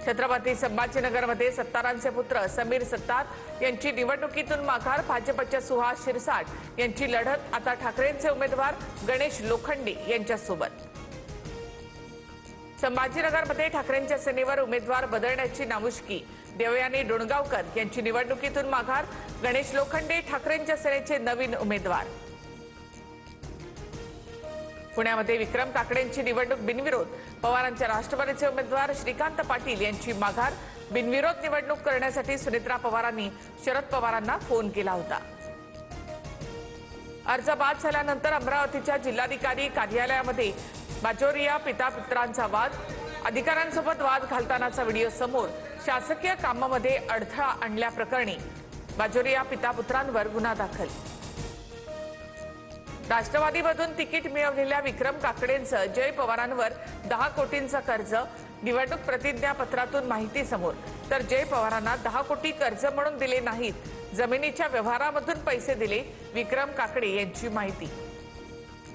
छत्रपती संभाजीनगरमध्ये सत्तारांचे पुत्र समीर सत्तार यांची निवडणुकीतून माघार। भाजपच्या सुहास शिरसाट यांची लढत आता ठाकरेंचे उमेदवार गणेश लोखंडे यांच्यासोबत। संभाजीनगरमध्ये ठाकरेंच्या सेनेवर उमेदवार बदलण्याची नामुष्की। देवयानी डोणगावकर यांची निवडणुकीतून माघार। गणेश लोखंडे ठाकरेंच्या सेनेचे नवीन उमेदवार। पुण्यामध्ये विक्रम काकडेंची निवडणूक बिनविरोध। पवारांच्या राष्ट्रवादीचे उमेदवार श्रीकांत पाटील यांची माघार। बिनविरोध निवडणूक करण्यासाठी सुनेत्रा पवारांनी शरद पवारांना फोन केला होता। अर्ज बाद झाल्यानंतर अमरावतीच्या जिल्हाधिकारी कार्यालयामध्ये बाजोरिया पिता-पुत्रांचा वाद। अधिकाऱ्यांसोबत वाद घालतानाचा व्हिडिओ समोर। शासकीय कामामध्ये अडथळा आणल्याप्रकरणी बाजोरिया पिता-पुत्रांवर गुन्हा दाखल। राष्ट्रवादीमधून तिकीट मिळवलेल्या विक्रम काकडेंचं जय पवारांवर 10 कोटींचं कर्ज। निवडणूक प्रतिज्ञापत्रातून माहिती समोर। तर जय पवारांना 10 कोटी कर्ज म्हणून दिले नाहीत, जमिनीच्या व्यवहारामधून पैसे दिले, विक्रम काकडे यांची माहिती।